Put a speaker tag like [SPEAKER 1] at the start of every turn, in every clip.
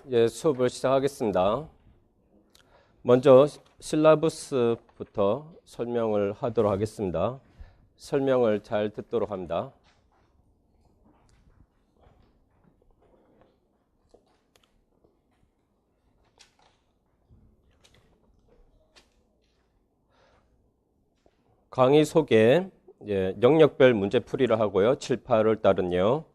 [SPEAKER 1] 예, 수업을 시작하겠습니다. 먼저 실라부스부터 설명을 하도록 하겠습니다. 설명을 잘 듣도록 합니다. 강의 소개, 영역별 문제풀이를 하고요. 7, 8월 달은요.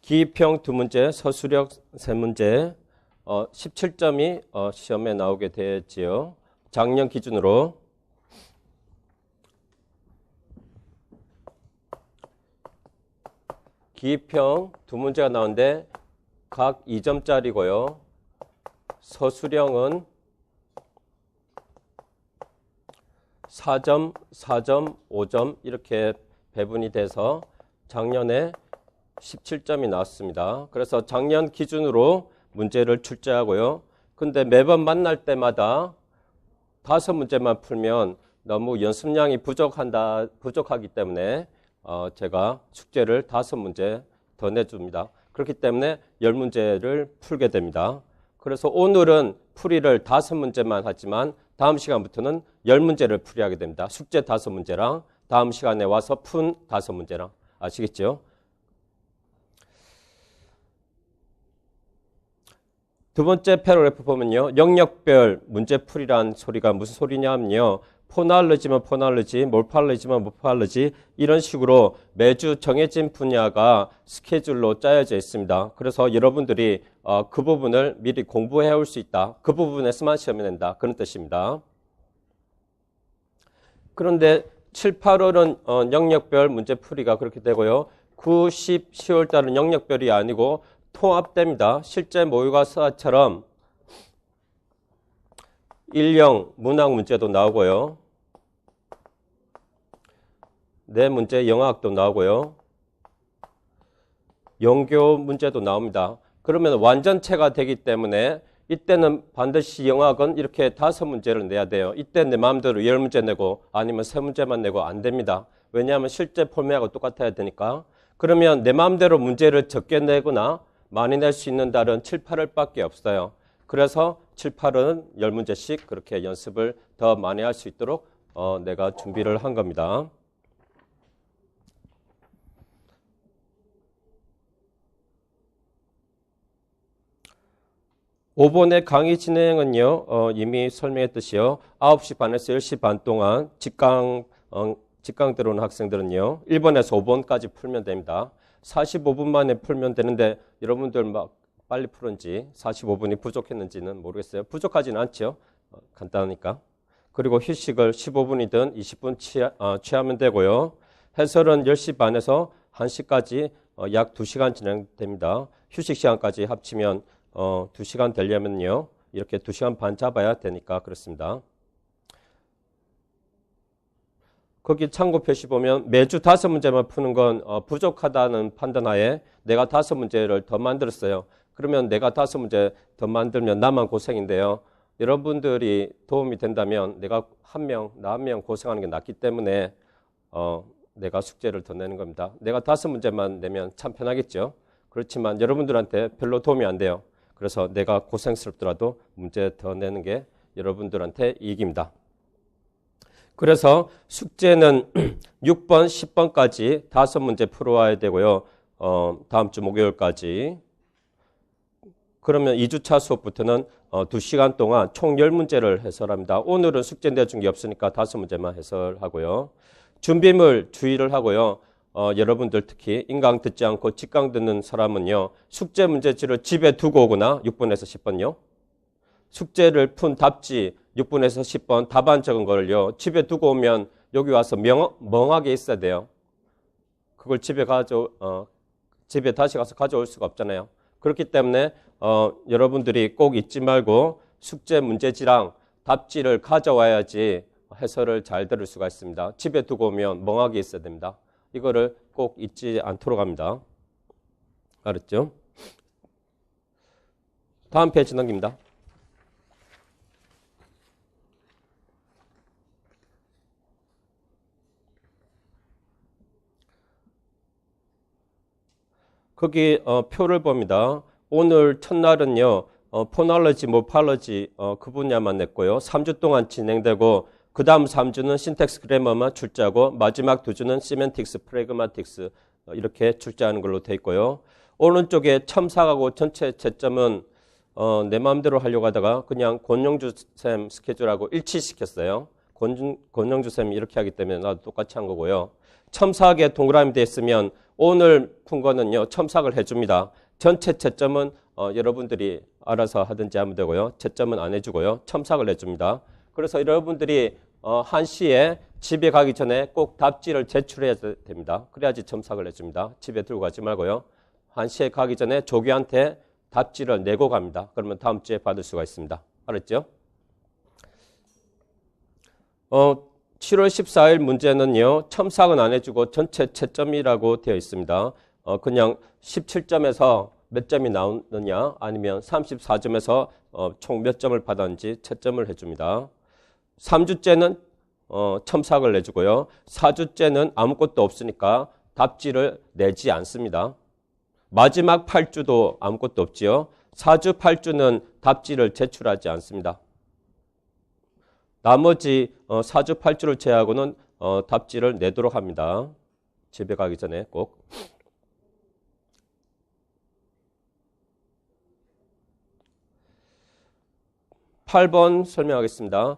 [SPEAKER 1] 기입형 2문제, 서술형 3문제, 17점이 시험에 나오게 되었지요. 작년 기준으로. 기입형 2문제가 나오는데 각 2점짜리고요. 서술형은 4점, 4점, 5점 이렇게 배분이 돼서 작년에 17점이 나왔습니다. 그래서 작년 기준으로 문제를 출제하고요. 근데 매번 만날 때마다 5문제만 풀면 너무 연습량이 부족하기 때문에 제가 숙제를 5문제 더 내줍니다. 그렇기 때문에 10문제를 풀게 됩니다. 그래서 오늘은 풀이를 5문제만 하지만 다음 시간부터는 10문제를 풀이하게 됩니다. 숙제 5문제랑 다음 시간에 와서 푼 5문제랑. 아시겠죠? 두 번째 패러그래프 보면요. 영역별 문제풀이란 소리가 무슨 소리냐면요. 포널러지면 포널러지, 몰팔러지면 몰팔러지 이런 식으로 매주 정해진 분야가 스케줄로 짜여져 있습니다. 그래서 여러분들이 그 부분을 미리 공부해 올 수 있다. 그 부분에서만 시험이 낸다. 그런 뜻입니다. 그런데 7, 8월은 영역별 문제풀이가 그렇게 되고요. 9, 10, 10월 달은 영역별이 아니고 통합됩니다. 실제 모의고사처럼 1형 문학 문제도 나오고요. 네 문제 영어학도 나오고요. 영교 문제도 나옵니다. 그러면 완전체가 되기 때문에 이때는 반드시 영어학은 이렇게 5문제를 내야 돼요. 이때 내 마음대로 10문제 내고 아니면 3문제만 내고 안 됩니다. 왜냐하면 실제 폴매하고 똑같아야 되니까. 그러면 내 마음대로 문제를 적게 내거나 많이 낼 수 있는 달은 7, 8월 밖에 없어요. 그래서 7, 8월은 10문제씩 그렇게 연습을 더 많이 할 수 있도록 내가 준비를 한 겁니다. 오번의 강의 진행은요, 이미 설명했듯이요, 9시 반에서 10시 반 동안 직강 들어오는 학생들은요, 1번에서 5번까지 풀면 됩니다. 45분 만에 풀면 되는데 여러분들 막 빨리 풀은지 45분이 부족했는지는 모르겠어요. 부족하지는 않죠. 간단하니까. 그리고 휴식을 15분이든 20분 취하면 되고요. 해설은 10시 반에서 1시까지 약 2시간 진행됩니다. 휴식 시간까지 합치면 2시간 되려면요. 이렇게 2시간 반 잡아야 되니까 그렇습니다. 거기 참고 표시 보면 매주 5문제만 푸는 건 부족하다는 판단하에 내가 5문제를 더 만들었어요. 그러면 내가 5문제 더 만들면 나만 고생인데요. 여러분들이 도움이 된다면 내가 나 한 명 고생하는 게 낫기 때문에 내가 숙제를 더 내는 겁니다. 내가 5문제만 내면 참 편하겠죠. 그렇지만 여러분들한테 별로 도움이 안 돼요. 그래서 내가 고생스럽더라도 문제 더 내는 게 여러분들한테 이익입니다. 그래서 숙제는 6번, 10번까지 5문제 풀어와야 되고요. 다음 주 목요일까지. 그러면 2주차 수업부터는 2시간 동안 총 10문제를 해설합니다. 오늘은 숙제 내준 게 없으니까 5문제만 해설하고요. 준비물 주의를 하고요. 여러분들 특히 인강 듣지 않고 직강 듣는 사람은요. 숙제 문제지를 집에 두고 오거나 6번에서 10번요. 숙제를 푼 답지 6분에서 10번 답안 적은 거를요. 집에 두고 오면 여기 와서 멍하게 있어야 돼요. 그걸 집에 다시 가서 가져올 수가 없잖아요. 그렇기 때문에 여러분들이 꼭 잊지 말고 숙제 문제지랑 답지를 가져와야지 해설을 잘 들을 수가 있습니다. 집에 두고 오면 멍하게 있어야 됩니다. 이거를 꼭 잊지 않도록 합니다. 알았죠? 다음 페이지 넘깁니다. 거기 표를 봅니다. 오늘 첫날은요. 포널러지, 모팔러지 그 분야만 냈고요. 3주 동안 진행되고 그 다음 3주는 신텍스 그래머만 출제하고 마지막 2주는 시멘틱스, 프래그마틱스 이렇게 출제하는 걸로 돼 있고요. 오른쪽에 첨삭하고 전체 채점은 내 마음대로 하려고 하다가 그냥 권영주 쌤 스케줄하고 일치시켰어요. 권영주 쌤이 이렇게 하기 때문에 나도 똑같이 한 거고요. 첨삭에 동그라미 돼 있으면 오늘 푼 거는요. 첨삭을 해줍니다. 전체 채점은 여러분들이 알아서 하든지 하면 되고요. 채점은 안 해주고요. 첨삭을 해줍니다. 그래서 여러분들이 1시에 집에 가기 전에 꼭 답지를 제출해야 됩니다. 그래야지 첨삭을 해줍니다. 집에 들고 가지 말고요. 1시에 가기 전에 조교한테 답지를 내고 갑니다. 그러면 다음 주에 받을 수가 있습니다. 알았죠? 7월 14일 문제는요. 첨삭은 안 해주고 전체 채점이라고 되어 있습니다. 그냥 17점에서 몇 점이 나오느냐 아니면 34점에서 총 몇 점을 받았는지 채점을 해줍니다. 3주째는 첨삭을 내주고요. 4주째는 아무것도 없으니까 답지를 내지 않습니다. 마지막 8주도 아무것도 없지요. 4주, 8주는 답지를 제출하지 않습니다. 나머지 4주, 8주를 제외하고는 답지를 내도록 합니다. 집에 가기 전에 꼭. 8번 설명하겠습니다.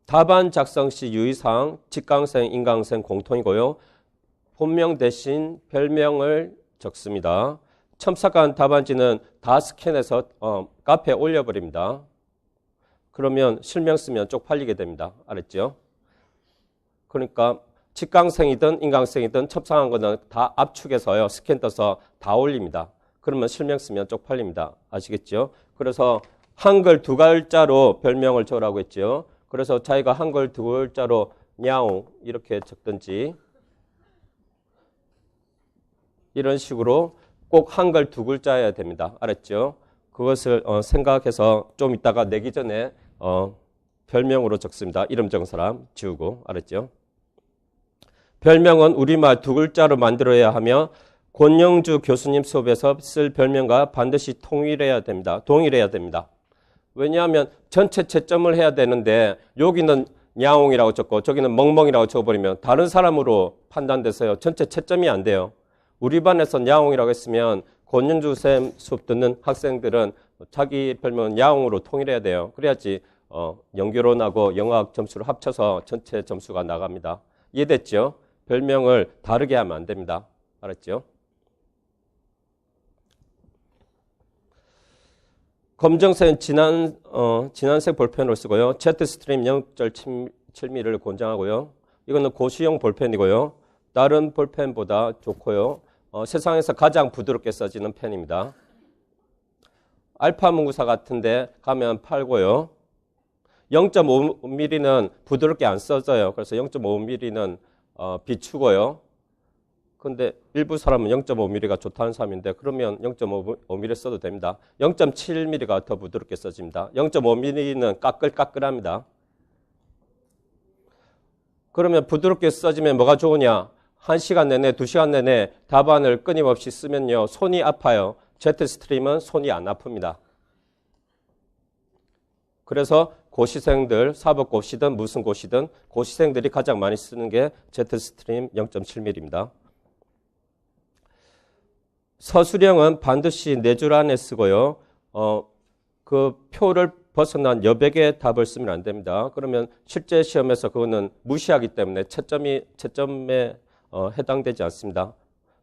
[SPEAKER 1] 답안 작성 시 유의사항, 직강생, 인강생 공통이고요. 본명 대신 별명을 적습니다. 첨삭한 답안지는 다 스캔해서 카페에 올려버립니다. 그러면 실명 쓰면 쪽팔리게 됩니다. 알았죠? 그러니까 직강생이든 인강생이든 첨삭한 거는 다 압축해서요. 스캔 떠서 다 올립니다. 그러면 실명 쓰면 쪽팔립니다. 아시겠죠? 그래서 한글 2글자로 별명을 적으라고 했죠. 그래서 자기가 한글 2글자로 냐옹 이렇게 적든지 이런 식으로 꼭 한글 2글자여야 됩니다. 알았죠? 그것을 생각해서 좀 이따가 내기 전에 별명으로 적습니다. 이름 적은 사람 지우고. 알았죠? 별명은 우리말 2글자로 만들어야 하며 권영주 교수님 수업에서 쓸 별명과 반드시 동일해야 됩니다. 왜냐하면 전체 채점을 해야 되는데 여기는 냐옹이라고 적고 저기는 멍멍이라고 적어버리면 다른 사람으로 판단돼서요. 전체 채점이 안 돼요. 우리 반에서 냐옹이라고 했으면 권영주 쌤 수업 듣는 학생들은 자기 별명은 냐옹으로 통일해야 돼요. 그래야지 연결론하고 영어학 점수를 합쳐서 전체 점수가 나갑니다. 이해됐죠? 별명을 다르게 하면 안 됩니다. 알았죠? 검정색 진한색 볼펜으로 쓰고요. Z스트림 0.7mm를 권장하고요. 이거는 고시용 볼펜이고요. 다른 볼펜보다 좋고요. 세상에서 가장 부드럽게 써지는 펜입니다. 알파 문구사 같은데 가면 팔고요. 0.5mm는 부드럽게 안 써져요. 그래서 0.5mm는 비추고요. 근데 일부 사람은 0.5mm가 좋다는 사람인데 그러면 0.5mm 써도 됩니다. 0.7mm가 더 부드럽게 써집니다. 0.5mm는 까끌까끌합니다. 그러면 부드럽게 써지면 뭐가 좋으냐? 1시간 내내, 2시간 내내 답안을 끊임없이 쓰면요. 손이 아파요. Z스트림은 손이 안 아픕니다. 그래서 고시생들, 사법고시든 무슨 고시든 고시생들이 가장 많이 쓰는 게 Z스트림 0.7mm입니다. 서술형은 반드시 4줄 안에 쓰고요. 그 표를 벗어난 여백의 답을 쓰면 안 됩니다. 그러면 실제 시험에서 그거는 무시하기 때문에 채점에 해당되지 않습니다.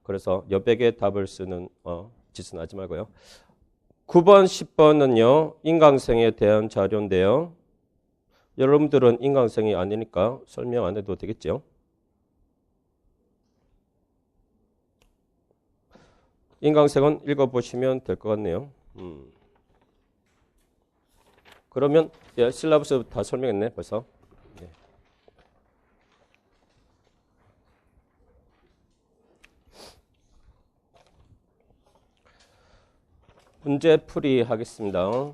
[SPEAKER 1] 그래서 여백의 답을 쓰는 짓은 하지 말고요. 9번, 10번은요. 인강생에 대한 자료인데요. 여러분들은 인강생이 아니니까 설명 안 해도 되겠죠. 인강생은 읽어보시면 될 것 같네요. 그러면 실라부스 다 설명했네 벌써. 네. 문제풀이 하겠습니다.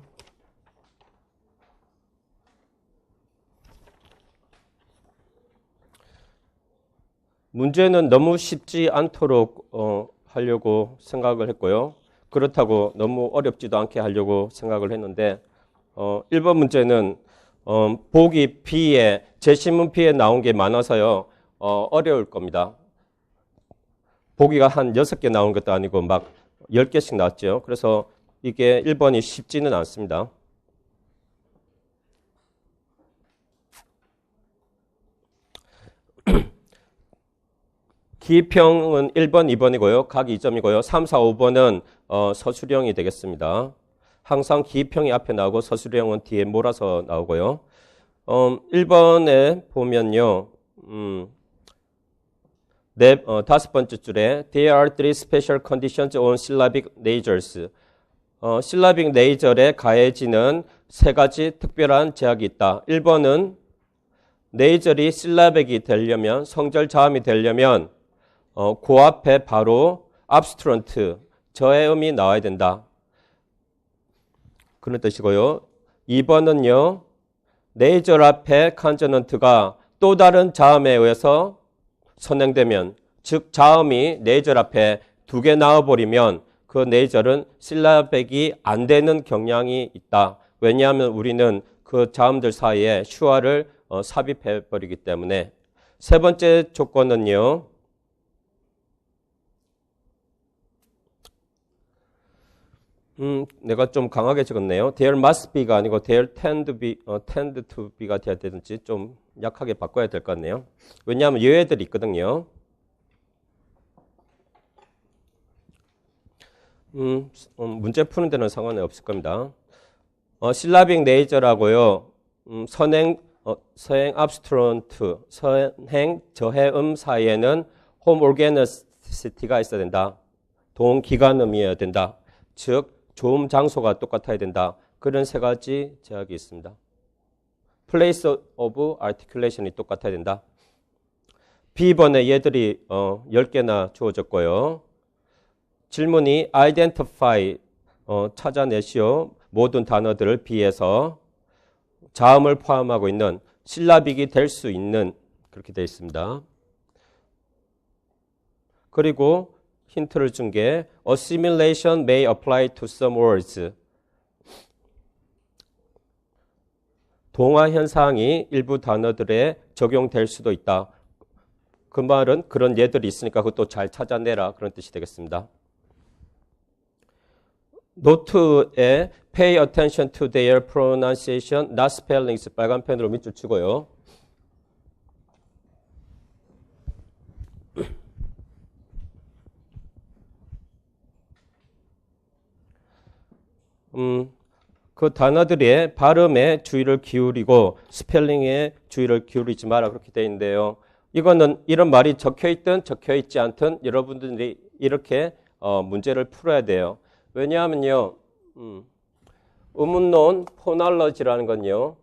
[SPEAKER 1] 문제는 너무 쉽지 않도록 하려고 생각을 했고요. 그렇다고 너무 어렵지도 않게 하려고 생각을 했는데 1번 문제는 보기 B에 제시문 B에 나온 게 많아서요. 어려울 겁니다. 보기가 한 6개 나온 것도 아니고 막 10개씩 나왔죠. 그래서 이게 1번이 쉽지는 않습니다. 기평은 1번, 2번이고요. 각 2점이고요. 3, 4, 5번은 서술형이 되겠습니다. 항상 기평이 앞에 나오고 서술형은 뒤에 몰아서 나오고요. 1번에 보면요. 다섯 번째 줄에 There are three special conditions on syllabic nasals. syllabic nasal에 가해지는 세 가지 특별한 제약이 있다. 1번은 nasal이 syllabic이 되려면, 성절 자음이 되려면 그 앞에 바로 abstruent, 저해음이 나와야 된다. 그런 뜻이고요. 2번은요. nasal 앞에 consonant가 또 다른 자음에 의해서 선행되면, 즉 자음이 nasal 앞에 2개 나와버리면 그 nasal은 syllabic이 안 되는 경향이 있다. 왜냐하면 우리는 그 자음들 사이에 슈화를 삽입해버리기 때문에. 세 번째 조건은요. 내가 좀 강하게 적었네요. There must be가 아니고 there tend to be가 돼야 되는지 좀 약하게 바꿔야 될 것 같네요. 왜냐하면 예외들이 있거든요. 문제 푸는 데는 상관이 없을 겁니다. syllabic nasal하고요. 선행 abstruent, 선행 저해음 사이에는 homogeneity가 있어야 된다. 동기관음이어야 된다. 즉 조음 장소가 똑같아야 된다. 그런 세 가지 제약이 있습니다. place of articulation이 똑같아야 된다. B번에 얘들이 10개나 주어졌고요. 질문이 identify, 찾아내시오. 모든 단어들을 B에서 자음을 포함하고 있는 실라빅이 될 수 있는, 그렇게 되어 있습니다. 그리고 힌트를 준 게 assimilation may apply to some words. 동화 현상이 일부 단어들에 적용될 수도 있다. 그 말은 그런 예들이 있으니까 그것도 잘 찾아내라, 그런 뜻이 되겠습니다. 노트에 pay attention to their pronunciation, not spellings, 빨간 펜으로 밑줄 치고요. 그 단어들의 발음에 주의를 기울이고 스펠링에 주의를 기울이지 마라, 그렇게 되어 있는데요. 이거는 이런 말이 적혀있든 적혀있지 않든 여러분들이 이렇게 문제를 풀어야 돼요. 왜냐하면요, 의문론 포널러지라는 건요,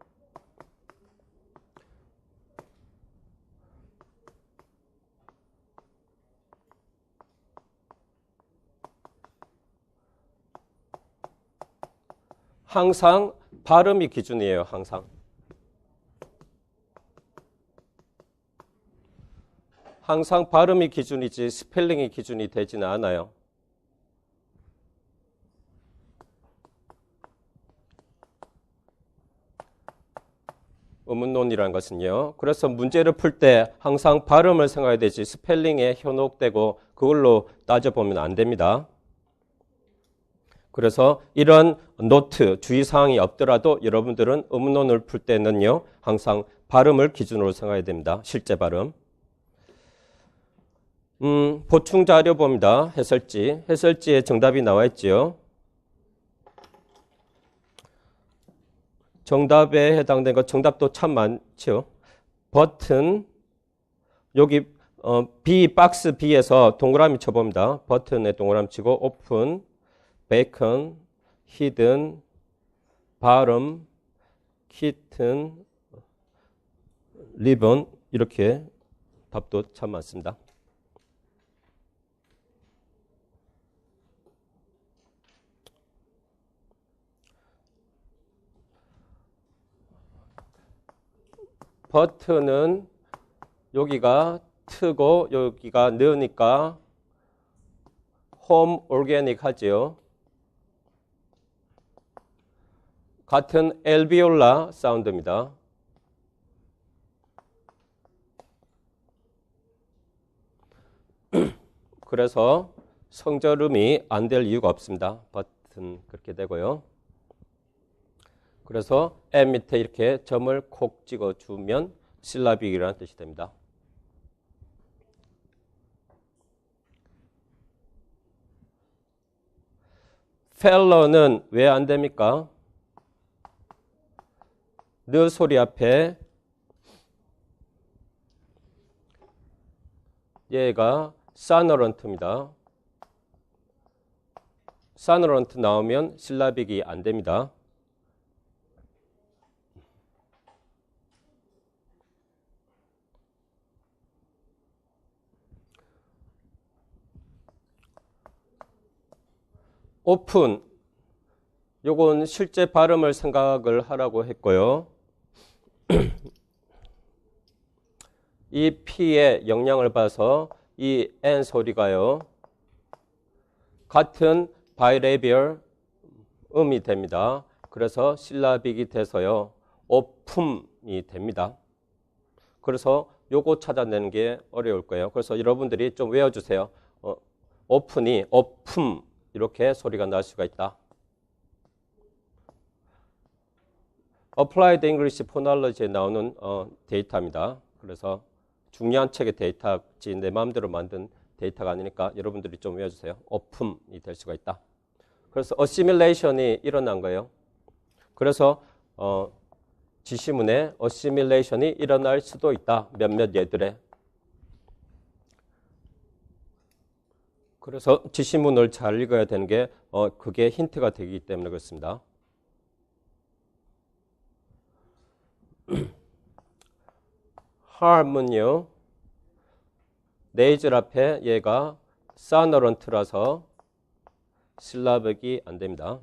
[SPEAKER 1] 항상 발음이 기준이에요. 항상 발음이 기준이지 스펠링이 기준이 되지는 않아요. 의문론이라는 것은요. 그래서 문제를 풀 때 항상 발음을 생각해야 되지 스펠링에 현혹되고 그걸로 따져보면 안 됩니다. 그래서 이런 노트, 주의사항이 없더라도 여러분들은 의문론을 풀 때는요. 항상 발음을 기준으로 생각해야 됩니다. 실제 발음. 보충 자료 봅니다. 해설지. 해설지에 정답이 나와 있지요. 정답에 해당된 것, 정답도 참 많죠. 버튼, 여기 B, 박스 B에서 동그라미 쳐봅니다. 버튼에 동그라미 치고 오픈, 베이컨, 히든, 발음, 키튼, 리본, 이렇게 답도 참 많습니다. 버튼은 여기가 트고 여기가 느니까 홈 오르게닉 하지요. 같은 엘비올라 사운드입니다. 그래서 성절음이 안 될 이유가 없습니다. 버튼 그렇게 되고요. 그래서 M 밑에 이렇게 점을 콕 찍어주면 실라빅이라는 뜻이 됩니다. 펠러는 왜 안 됩니까? 느 소리 앞에 얘가 사너런트입니다. 사너런트 나오면 실라빅이 안 됩니다. 오픈, 요건 실제 발음을 생각을 하라고 했고요. 이 P의 영향을 봐서 이 N 소리가요, 같은 바이레비얼 음이 됩니다. 그래서 실라빅이 돼서요, 오품이 됩니다. 그래서 요거 찾아내는 게 어려울 거예요. 그래서 여러분들이 좀 외워주세요. 오픈이 오품 이렇게 소리가 날 수가 있다. Applied English Phonology에 나오는 데이터입니다. 그래서 중요한 책의 데이터지 내 마음대로 만든 데이터가 아니니까 여러분들이 좀 외워주세요. 오품이 될 수가 있다. 그래서 assimilation이 일어난 거예요. 그래서 지시문에 assimilation이 일어날 수도 있다. 몇몇 예들에. 그래서 지시문을 잘 읽어야 되는 게 그게 힌트가 되기 때문에 그렇습니다. harm은요, 네이즐 앞에 얘가 사너런트라서 실라빅이 안 됩니다.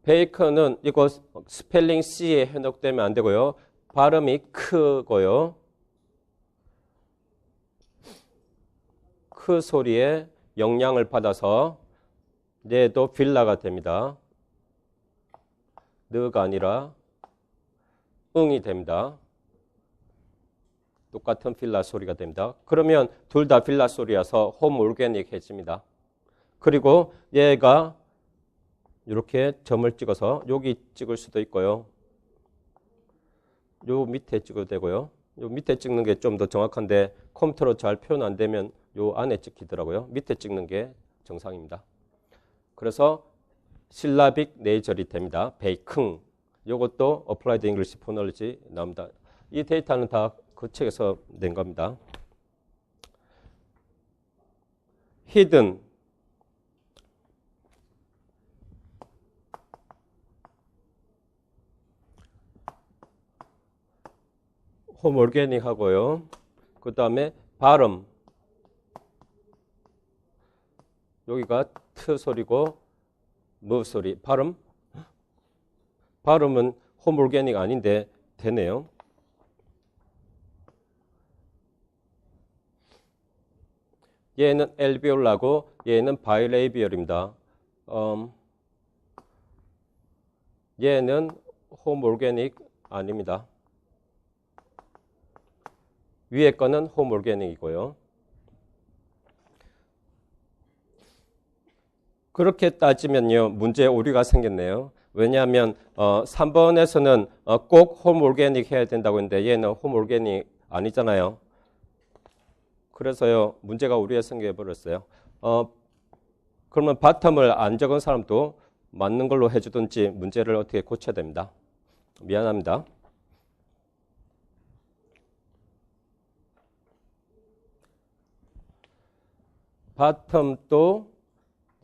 [SPEAKER 1] 베이컨은 이거 스펠링 C에 해독되면 안 되고요. 발음이 크고요. 크 소리에 영향을 받아서 얘도 빌라가 됩니다. 느가 아니라 응이 됩니다. 똑같은 빌라 소리가 됩니다. 그러면 둘 다 빌라 소리여서 홈올게닉해집니다. 그리고 얘가 이렇게 점을 찍어서 여기 찍을 수도 있고요. 요 밑에 찍어도 되고요. 요 밑에 찍는 게 좀 더 정확한데 컴퓨터로 잘 표현 안 되면 요 안에 찍히더라고요. 밑에 찍는 게 정상입니다. 그래서 실라빅 네이절이 됩니다. 베이킹. 요것도 Applied English Phonology 나옵니다. 이 데이터는 다 그 책에서 낸 겁니다. hidden. 홈올게닉 하고요. 그 다음에 발음. 여기가 트 소리고 무 소리. 발음은 홈올게닉 아닌데 되네요. 얘는 엘비올라고 얘는 바이레이비얼입니다. 얘는 홈올게닉 아닙니다. 위에 거는 홈올게닉이고요. 그렇게 따지면요, 문제에 오류가 생겼네요. 왜냐하면 3번에서는 꼭 홈올게닉 해야 된다고 했는데 얘는 홈올게닉 아니잖아요. 그래서요, 문제가 오류가 생겨버렸어요. 그러면 바텀을 안 적은 사람도 맞는 걸로 해주든지 문제를 어떻게 고쳐야 됩니다. 미안합니다. 바텀도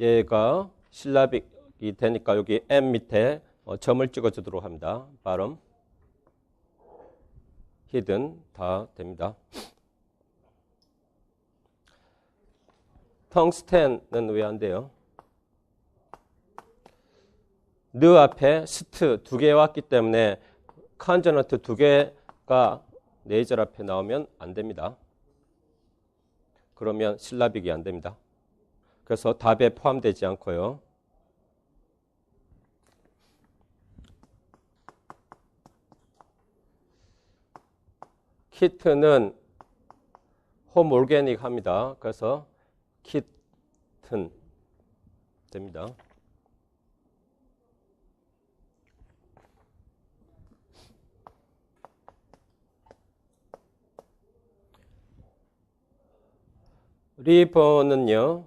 [SPEAKER 1] 얘가 실라빅이 되니까 여기 M 밑에 점을 찍어주도록 합니다. 발음, 히든 다 됩니다. 텅스텐은 왜 안 돼요? 느 앞에 스트 두 개 왔기 때문에 컨저넌트 두 개 네이절 앞에 나오면 안 됩니다. 그러면 실라빅이 안 됩니다. 그래서 답에 포함되지 않고요. 키트는 홈 올게닉 합니다. 그래서 키튼 됩니다. 리버는요,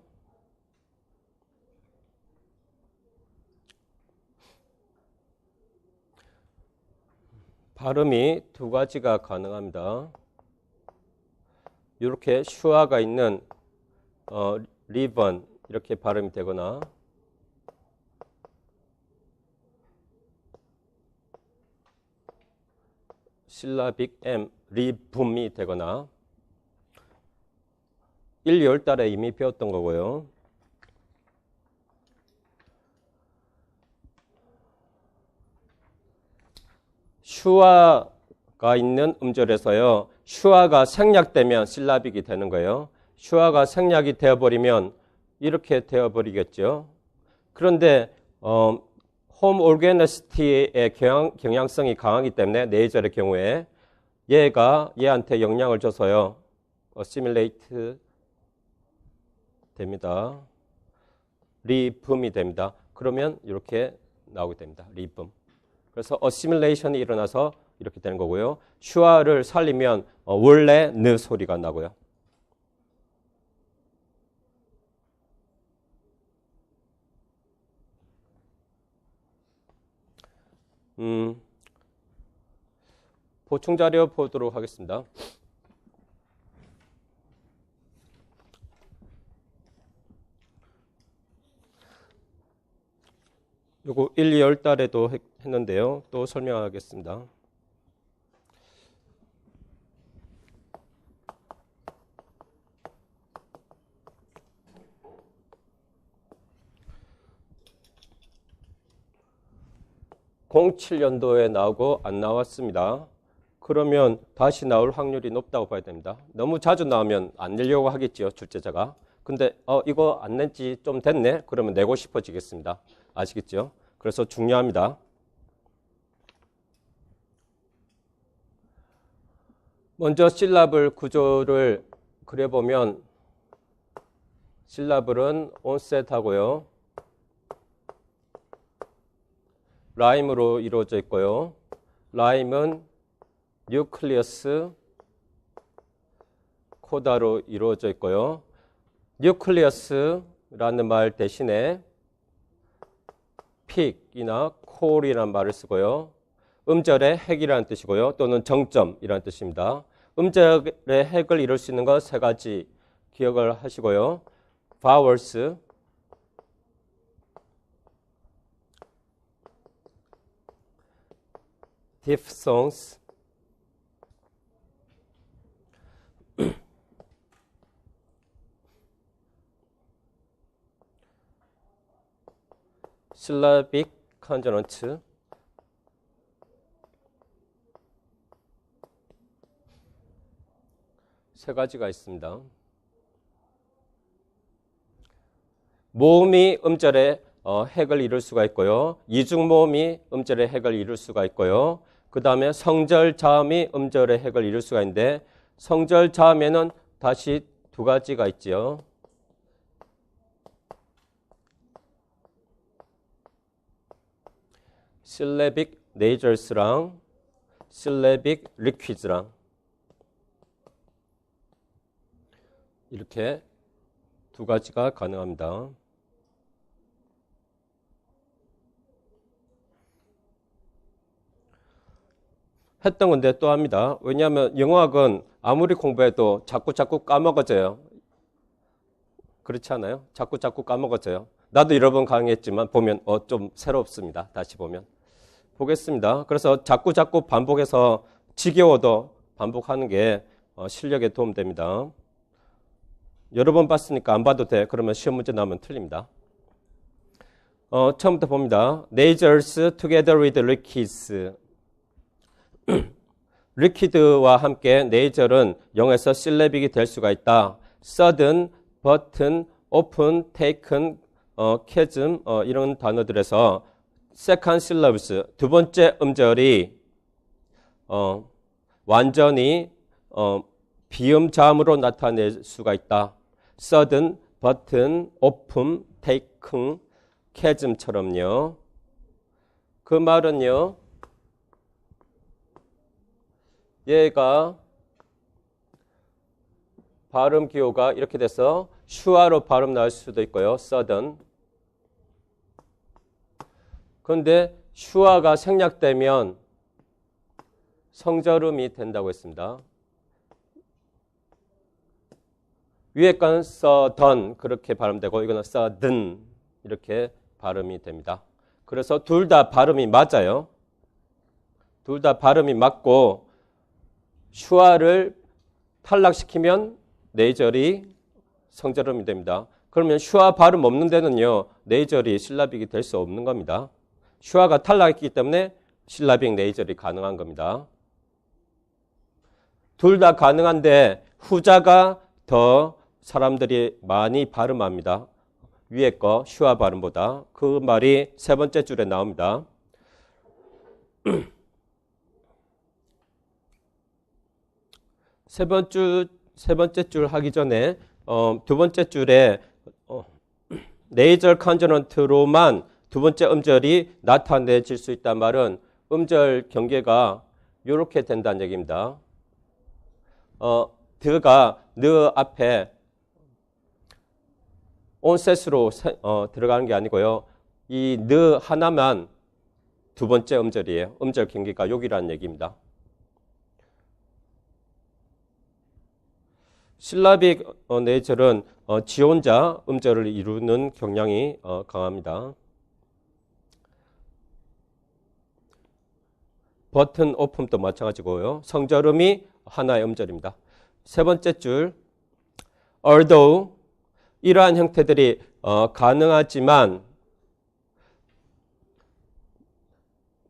[SPEAKER 1] 발음이 두 가지가 가능합니다. 이렇게 슈아가 있는 리번 이렇게 발음이 되거나 실라빅 M 리붐이 되거나 1, 2월 달에 이미 배웠던 거고요. 슈아가 있는 음절에서요. 슈아가 생략되면 실라빅이 되는 거예요. 슈아가 생략이 되어버리면 이렇게 되어버리겠죠. 그런데 홈 올게너시티의 경향성이 강하기 때문에 네이절의 경우에 얘한테 영향을 줘서요. 어시밀레이트 됩니다. 리붐이 됩니다. 그러면 이렇게 나오게 됩니다. 리붐. 그래서 어시밀레이션이 일어나서 이렇게 되는 거고요. 슈아를 살리면 원래 느 소리가 나고요. 보충 자료 보도록 하겠습니다. 요거 1, 2월 달에도 했는데요. 또 설명하겠습니다. (07년도에) 나오고 안 나왔습니다. 그러면 다시 나올 확률이 높다고 봐야 됩니다. 너무 자주 나오면 안 내려고 하겠지요, 출제자가. 근데 이거 안 낸지 좀 됐네? 그러면 내고 싶어지겠습니다. 아시겠죠? 그래서 중요합니다. 먼저 실라블 구조를 그려보면 실라블은 온셋하고요. 라임으로 이루어져 있고요. 라임은 뉴클리어스, 코다로 이루어져 있고요. 뉴클리어스라는 말 대신에 픽이나 콜이라는 말을 쓰고요. 음절의 핵이라는 뜻이고요. 또는 정점이라는 뜻입니다. 음절의 핵을 이룰 수 있는 것 세 가지 기억을 하시고요. vowels, diphthongs, syllabic consonants, 세 가지가 있습니다. 모음이 음절의 핵을 이룰 수가 있고요. 이중모음이 음절의 핵을 이룰 수가 있고요. 그 다음에 성절 자음이 음절의 핵을 이룰 수가 있는데 성절 자음에는 다시 두 가지가 있지요. syllabic nasals랑 syllabic liquids랑 이렇게 두 가지가 가능합니다. 했던 건데 또 합니다. 왜냐하면 영어학은 아무리 공부해도 자꾸 까먹어져요. 그렇지 않아요? 자꾸 까먹어져요. 나도 여러 번 강의했지만 보면 좀 새롭습니다. 다시 보면. 보겠습니다. 그래서 자꾸 반복해서 지겨워도 반복하는 게 실력에 도움됩니다. 여러 번 봤으니까 안 봐도 돼. 그러면 시험 문제 나오면 틀립니다. 처음부터 봅니다. Nasals together with liquids. 리퀴드와 함께 네이절은 영어에서 실레빅이 될 수가 있다. sudden, button, open, taken, chasm 이런 단어들에서 second syllables 두 번째 음절이 완전히 비음자음으로 나타낼 수가 있다. sudden, button, open, taken, chasm처럼요. 그 말은요. 얘가 발음 기호가 이렇게 돼서 슈아로 발음 나올 수도 있고요. sudden. 그런데 슈아가 생략되면 성절음이 된다고 했습니다. 위에 건 sudden 그렇게 발음되고 이거는 sudden 이렇게 발음이 됩니다. 그래서 둘 다 발음이 맞아요. 둘 다 발음이 맞고 슈아를 탈락시키면 네이절이 성절음이 됩니다. 그러면 슈아 발음 없는 데는요. 네이절이 실라빅이 될 수 없는 겁니다. 슈아가 탈락했기 때문에 실라빅 네이절이 가능한 겁니다. 둘 다 가능한데 후자가 더 사람들이 많이 발음합니다. 위에 거 슈아 발음보다. 그 말이 세 번째 줄에 나옵니다. 세 번째 줄 하기 전에 두 번째 줄에 네이절 컨저넌트로만 두 번째 음절이 나타내질 수 있다는 말은 음절 경계가 이렇게 된다는 얘기입니다. 드가 느 앞에 온셋으로 들어가는 게 아니고요. 이 느 하나만 두 번째 음절이에요. 음절 경계가 여기라는 얘기입니다. 실라빅 네이절은 지혼자 음절을 이루는 경향이 강합니다. 버튼 오픈도 마찬가지고요. 성절음이 하나의 음절입니다. 세 번째 줄 although 이러한 형태들이 가능하지만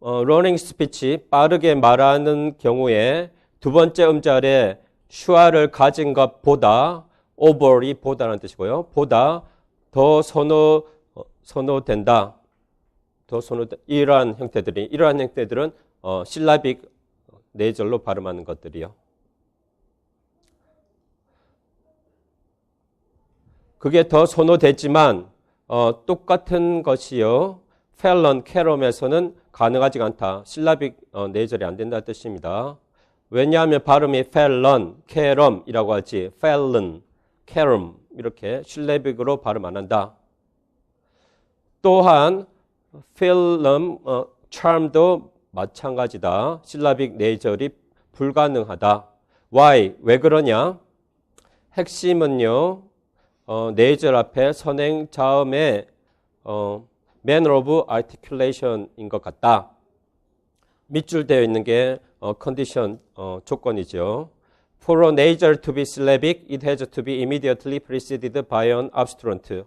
[SPEAKER 1] running speech 빠르게 말하는 경우에 두 번째 음절에 슈아를 가진 것보다 over이 보다라는 뜻이고요. 보다 더 선호된다. 이러한 형태들은 실라빅 네이절로 발음하는 것들이요. 그게 더 선호됐지만 똑같은 것이요. 펠런, 캐럼에서는 가능하지 않다. 실라빅 네이절이 안 된다는 뜻입니다. 왜냐하면 발음이 펠런, 캐럼이라고 하지 펠런, 캐럼 이렇게 실라빅으로 발음 안 한다. 또한 필름, charm도 마찬가지다. 실라빅 네이절이 불가능하다. Why? 왜 그러냐? 핵심은요. 네이절 앞에 선행 자음의 manner of articulation인 것 같다. 밑줄 되어 있는 게 컨디션 조건이죠. For a nasal to be syllabic, it has to be immediately preceded by an obstruent.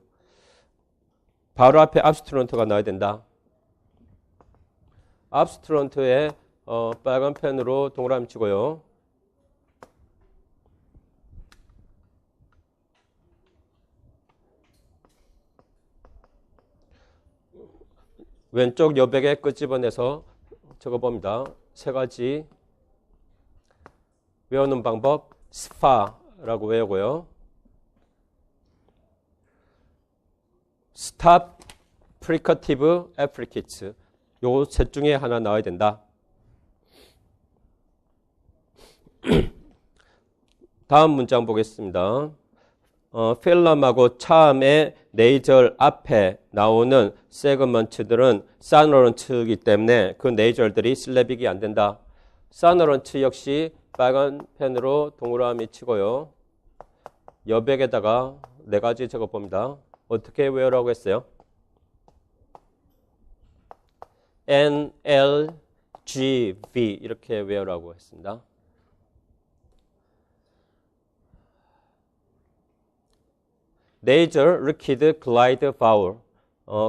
[SPEAKER 1] 바로 앞에 obstruent가 나와야 된다. obstruent에 빨간 펜으로 동그라미 치고요. 왼쪽 여백에 끄집어내서 적어봅니다. 세 가지 외우는 방법, 스파라고 외우고요. stop, fricative, affricates. 요 셋 중에 하나 나와야 된다. 다음 문장 보겠습니다. 필럼하고 차음의 네이절 앞에 나오는 세그먼트들은 사너런트이기 때문에 그 네이절들이 실레빅이 안 된다. 사너런트 역시 빨간 펜으로 동그라미 치고요. 여백에다가 네 가지 적어봅니다. 어떻게 외우라고 했어요? N, L, G, V 이렇게 외우라고 했습니다. 네이절, 리퀴드, 글라이드, 바울.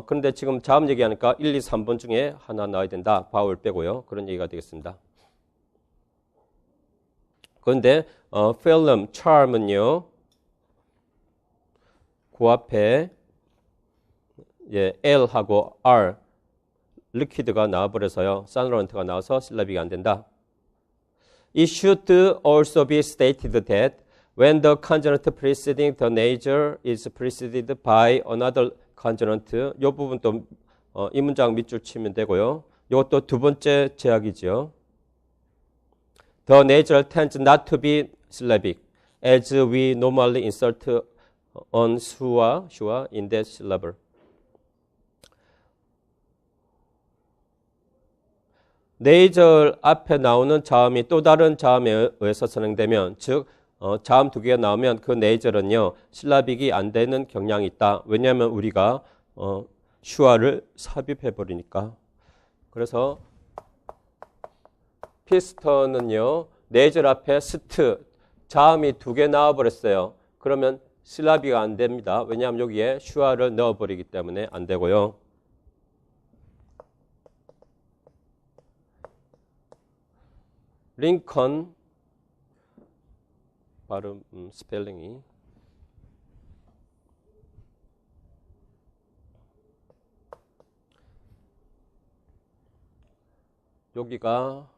[SPEAKER 1] 그런데 지금 자음 얘기하니까 1, 2, 3번 중에 하나 나와야 된다. 바울 빼고요. 그런 얘기가 되겠습니다. 그런데 film, charm은요. 그 앞에 L하고 R, liquid가 나와버려서요. silent가 나와서 실라빅이 안 된다. It should also be stated that when the consonant preceding the nasal is preceded by another consonant, 이 부분도 이 문장 밑줄 치면 되고요. 이것도 두 번째 제약이죠. The nasal tends not to be syllabic, as we normally insert on 수와 슈와 in that syllable. 네이절 앞에 나오는 자음이 또 다른 자음에 의해서 선행되면, 즉 자음 두 개가 나오면 그 네이절은요 실라빅이 안 되는 경향이 있다. 왜냐하면 우리가 슈아를 삽입해 버리니까. 그래서 피스턴은요 네이절 앞에 스트 자음이 두 개 나와 버렸어요. 그러면 실라빅이 안 됩니다. 왜냐하면 여기에 슈아를 넣어 버리기 때문에 안 되고요. 링컨 발음 스펠링이 여기가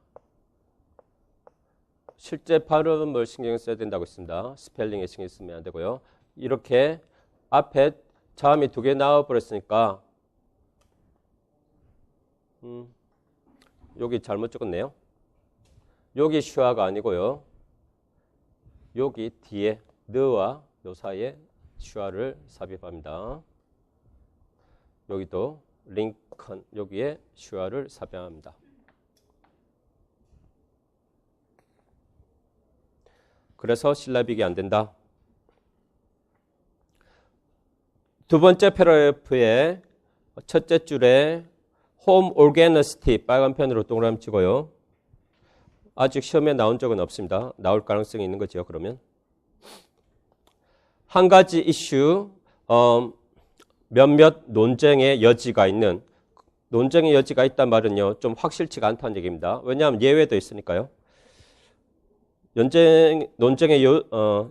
[SPEAKER 1] 실제 발음을 신경 써야 된다고 했습니다. 스펠링에 신경 쓰면 안 되고요. 이렇게 앞에 자음이 두 개 나와 버렸으니까 여기 잘못 적었네요. 여기 슈아가 아니고요. 여기 뒤에 느와 요 사이에 슈아를 삽입합니다. 여기도 링컨 여기에 슈아를 삽입합니다. 그래서 실라빅이 안 된다. 두 번째 패러그래프의 첫째 줄에 home organicity 빨간 펜으로 동그라미 치고요. 아직 시험에 나온 적은 없습니다. 나올 가능성이 있는 거죠. 그러면 한 가지 이슈 몇몇 논쟁의 여지가 있는 논쟁의 여지가 있단 말은요. 좀 확실치가 않다는 얘기입니다. 왜냐하면 예외도 있으니까요. 논쟁의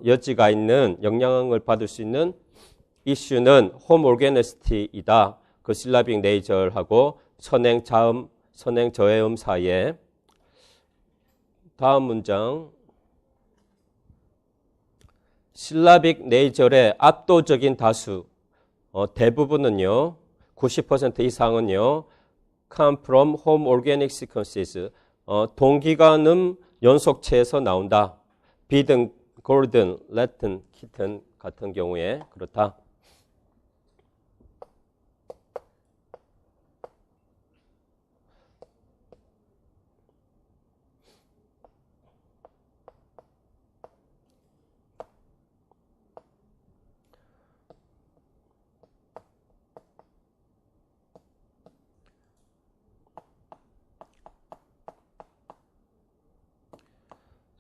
[SPEAKER 1] 여지가 있는 영향을 받을 수 있는 이슈는 홈 오르게니시티이다. 그 실라빅 네이절하고 선행 자음, 선행 저해음 사이에. 다음 문장. 실라빅 네이절의 압도적인 다수, 대부분은요, 90% 이상은요, come from home organic sequences, 동기간음 연속체에서 나온다. 비든, 골든, 레튼, 키튼 같은 경우에 그렇다.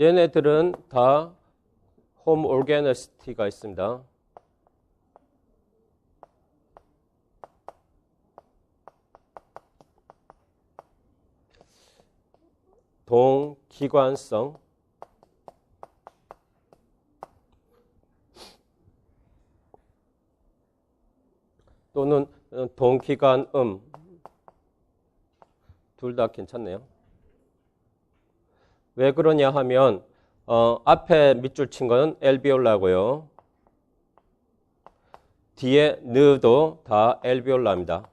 [SPEAKER 1] 얘네들은 다 홈 오르게니시티가 있습니다. 동기관성 또는 동기관음 둘 다 괜찮네요. 왜 그러냐 하면 앞에 밑줄 친 건 엘비올라고요. 뒤에 느도 다 엘비올라입니다.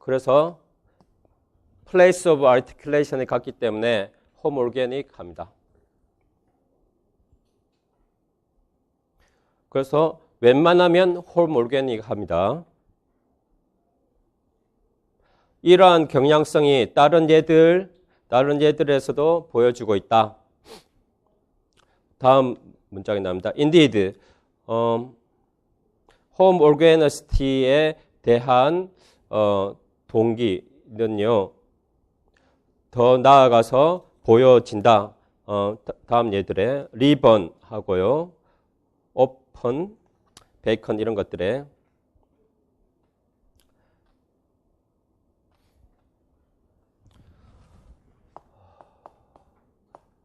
[SPEAKER 1] 그래서 place of articulation이 같기 때문에 home organic 합니다. 그래서 웬만하면 home organic 합니다. 이러한 경향성이 다른 예들에서도 보여주고 있다. 다음 문장이 나옵니다. Indeed, home organicity에 대한 동기는요, 더 나아가서 보여진다. 다음 예들에 리번 하고요, 오픈, 베이컨 이런 것들에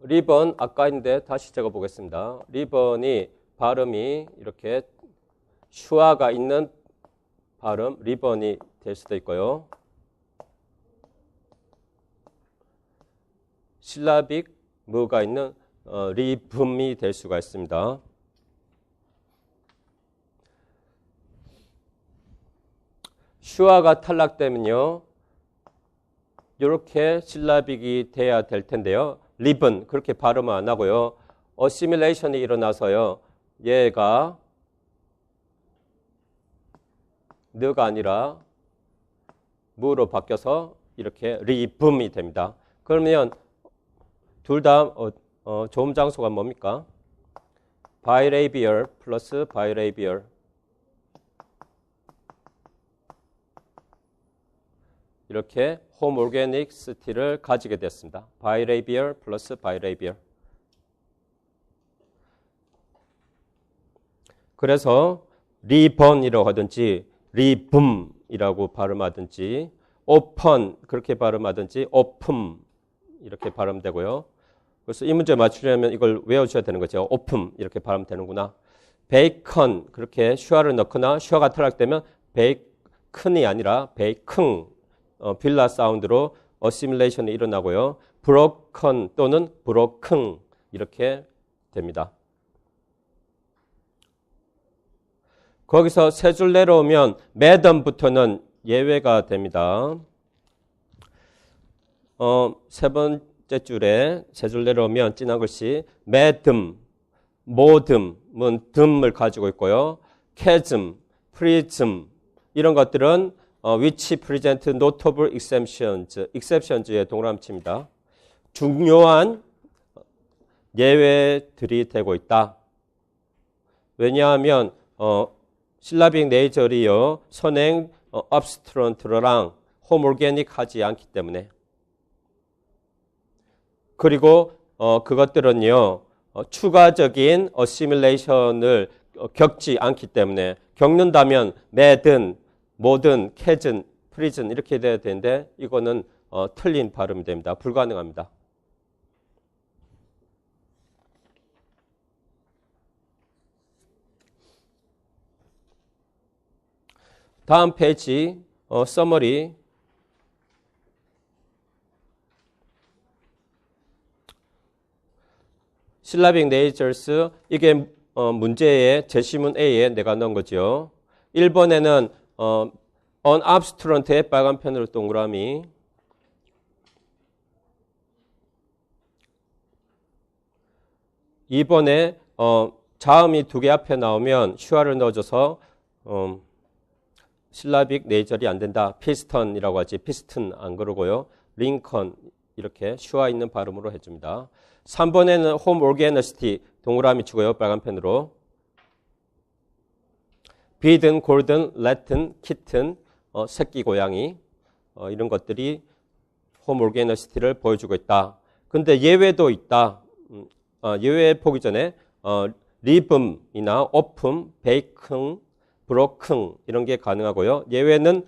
[SPEAKER 1] 리번 아까 있는데 다시 적어 보겠습니다. 리번이 발음이 이렇게 슈아가 있는 발음 리번이 될 수도 있고요. 실라빅 무가 있는 리붐이 될 수가 있습니다. 슈아가 탈락되면요. 이렇게 실라빅이 돼야 될 텐데요. 리번 그렇게 발음은 안 하고요. 어시밀레이션이 일어나서요. 얘가 느가 아니라 무로 바뀌어서 이렇게 리붐이 됩니다. 그러면 둘 다 조음 장소가 뭡니까? 바이레이비얼 플러스 바이레이비얼. 이렇게 홈오르게닉시티를 가지게 됐습니다. 바이레이비얼 플러스 바이레이비얼. 그래서 리번이라고 하든지 리붐이라고 발음하든지 오펀 그렇게 발음하든지 오품 이렇게 발음되고요. 그래서 이 문제 맞추려면 이걸 외워줘야 되는 거죠. 오품 이렇게 발음되는구나. 베이컨 그렇게 슈아를 넣거나 슈아가 탈락되면 베이컨이 아니라 베이큰 빌라 사운드로 어시밀레이션이 일어나고요. 브로컨 또는 브로큰 이렇게 됩니다. 거기서 세 줄 내려오면 매덤부터는 예외가 됩니다. 세 번째 줄에 세 줄 내려오면 진한 글씨 매듬, 모듬은 듬을 가지고 있고요. 캐즘, 프리즘 이런 것들은 which present notable exceptions, exceptions의 동그라미칩니다. 중요한 예외들이 되고 있다. 왜냐하면 실라빅 네이저리요 선행 업스트런트랑 홈오르게닉 하지 않기 때문에. 그리고 그것들은요 추가적인 어시밀레이션을 겪지 않기 때문에 겪는다면 매든 모든 캐즌, 프리즌 이렇게 돼야 되는데 이거는 틀린 발음이 됩니다. 불가능합니다. 다음 페이지 서머리. 실라빅 네이저스 이게 문제의 제시문 A에 내가 넣은 거죠. 1번에는 언압스트런트의 빨간 펜으로 동그라미. 2번에 자음이 두 개 앞에 나오면 슈아를 넣어줘서 실라빅 네이절이 안 된다. 피스턴이라고 하지. 피스튼 안 그러고요. 링컨 이렇게 슈아 있는 발음으로 해줍니다. 3번에는 홈 오르게너시티 동그라미 치고요. 빨간 펜으로. 비든, 골든, 레튼, 키튼, 새끼 고양이 이런 것들이 홈 오르게너시티를 보여주고 있다. 근데 예외도 있다. 예외 보기 전에 리붐이나 오품, 베이킹, 브로킹 이런 게 가능하고요. 예외는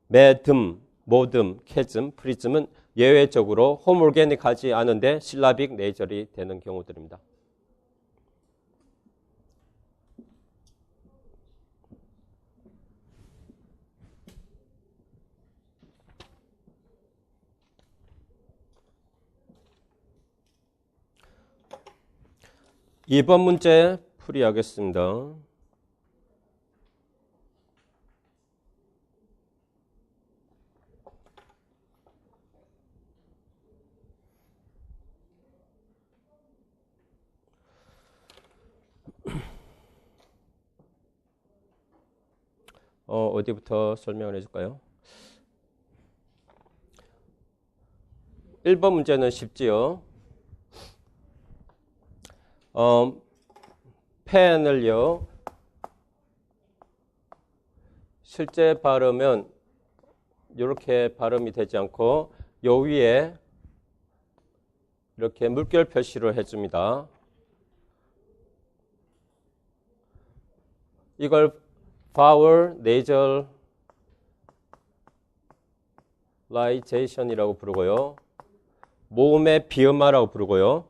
[SPEAKER 1] 매듬, 모듬, 캐즘, 프리즘은 예외적으로 홈오르게닉 하지 않은데 실라빅 네이절이 되는 경우들입니다. 이번 문제 풀이하겠습니다. 어디부터 설명을 해줄까요? 1번 문제는 쉽지요. 펜을요. 실제 발음은 이렇게 발음이 되지 않고 요 위에 이렇게 물결 표시를 해줍니다. 이걸 vowel nasalization이라고 부르고요. 모음의 비음화라고 부르고요.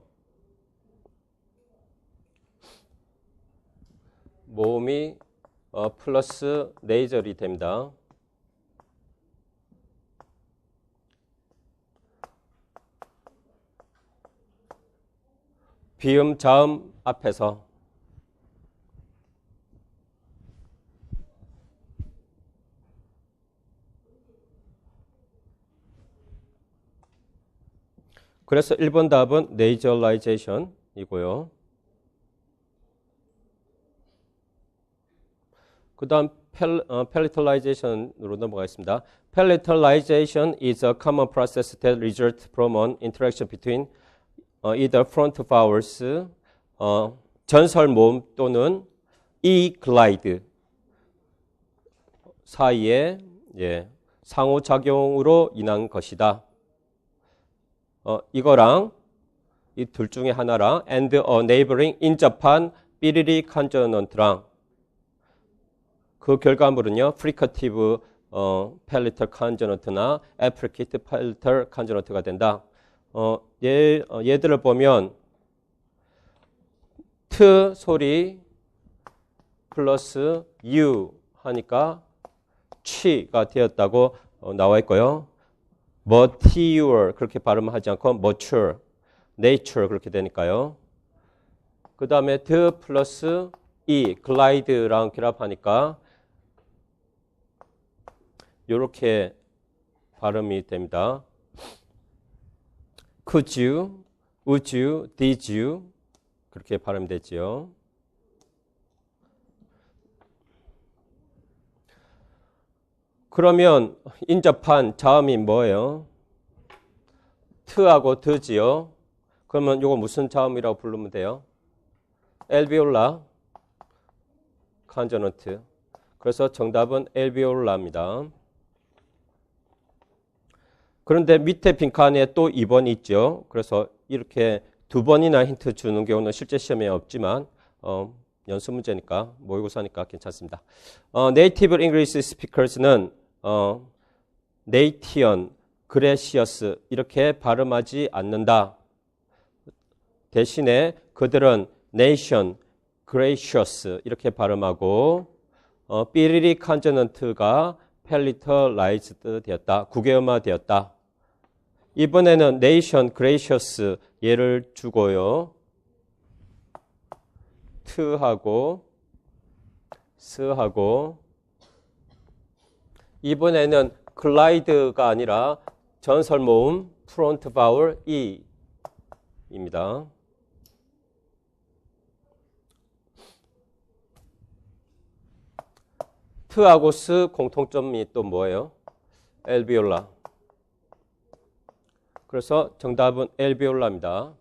[SPEAKER 1] 모음이 플러스 네이절이 됩니다. 비음, 자음 앞에서 그래서 1번 답은 nasalization이고요. 그 다음 palatalization으로 넘어가겠습니다. Palatalization is a common process that results from an interaction between either front vowels, 전설 모음 또는 glide 사이에 상호작용으로 인한 것이다. 이거랑 이 둘 중에 하나랑 and a neighboring 인접한 삐리리 컨저넌트랑 그 결과물은요, fricative palatal consonant나 affricate palatal consonant가 된다. 얘들을 보면 트 소리 플러스 u 하니까 취가 되었다고 나와 있고요. mature 그렇게 발음하지 않고 mature, nature 그렇게 되니까요. 그 다음에 the 플러스 glide랑 결합하니까 이렇게 발음이 됩니다. could you, would you, did you 그렇게 발음되지요. 그러면 인접한 자음이 뭐예요? 트하고 드지요. 그러면 이거 무슨 자음이라고 부르면 돼요? alveolar consonant. 그래서 정답은 alveolar입니다. 그런데 밑에 빈칸에 또 2번이 있죠. 그래서 이렇게 두 번이나 힌트 주는 경우는 실제 시험에 없지만 연습 문제니까 모의고사니까 괜찮습니다. Native English speakers는 네이티언, 그레시어스 이렇게 발음하지 않는다. 대신에 그들은 nation, gracious 이렇게 발음하고 삐리리 컨저넌트가 펠리터라이즈드 되었다. 국외음화 되었다. 이번에는 nation, gracious 예를 주고요. 트하고 스하고 이번에는 글라이드가 아니라 전설 모음 프론트 바울 E입니다. 트하고 스 공통점이 또 뭐예요? 엘비올라. 그래서 정답은 엘비올라입니다.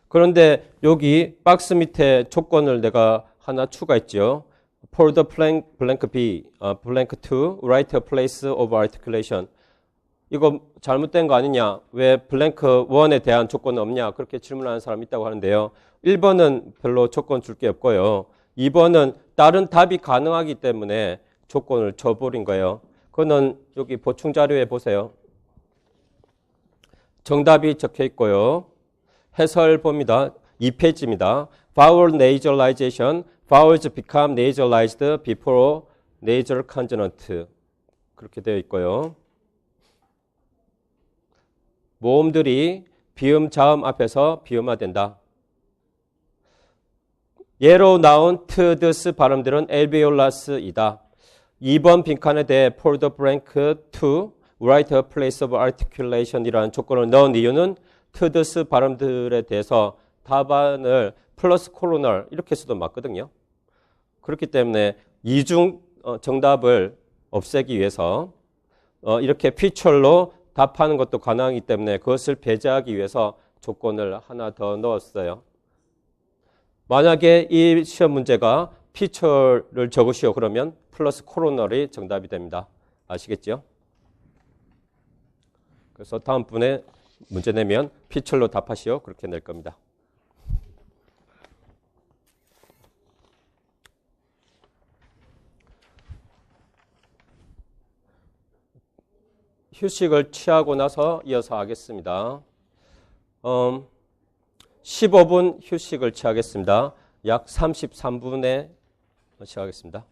[SPEAKER 1] 그런데 여기 박스 밑에 조건을 내가 하나 추가했죠. For the blank B, blank 2, write a place of articulation. 이거 잘못된 거 아니냐? 왜 블랭크 1에 대한 조건은 없냐? 그렇게 질문하는 사람이 있다고 하는데요. 1번은 별로 조건 줄 게 없고요. 2번은 다른 답이 가능하기 때문에 조건을 줘버린 거예요. 그거는 여기 보충 자료에 보세요. 정답이 적혀 있고요. 해설 봅니다. 2페이지입니다. Vowel nasalization. Vowels become nasalized before nasal consonant. 그렇게 되어 있고요. 모음들이 비음, 자음 앞에서 비음화된다. 예로 나온 트, 드스 발음들은 alveolus이다. 2번 빈칸에 대해 for the blank to write a place of articulation 이라는 조건을 넣은 이유는 트, 드스 발음들에 대해서 답안을 플러스 코로널 이렇게 써도 맞거든요. 그렇기 때문에 이중 정답을 없애기 위해서 이렇게 피처로 답하는 것도 가능하기 때문에 그것을 배제하기 위해서 조건을 하나 더 넣었어요. 만약에 이 시험 문제가 피처를 적으시오 그러면 플러스 코로널이 정답이 됩니다. 아시겠죠? 그래서 다음 분에 문제 내면 피처로 답하시오 그렇게 낼 겁니다. 휴식을 취하고 나서 이어서 하겠습니다. 15분 휴식을 취하겠습니다. 약 33분에 시작하겠습니다.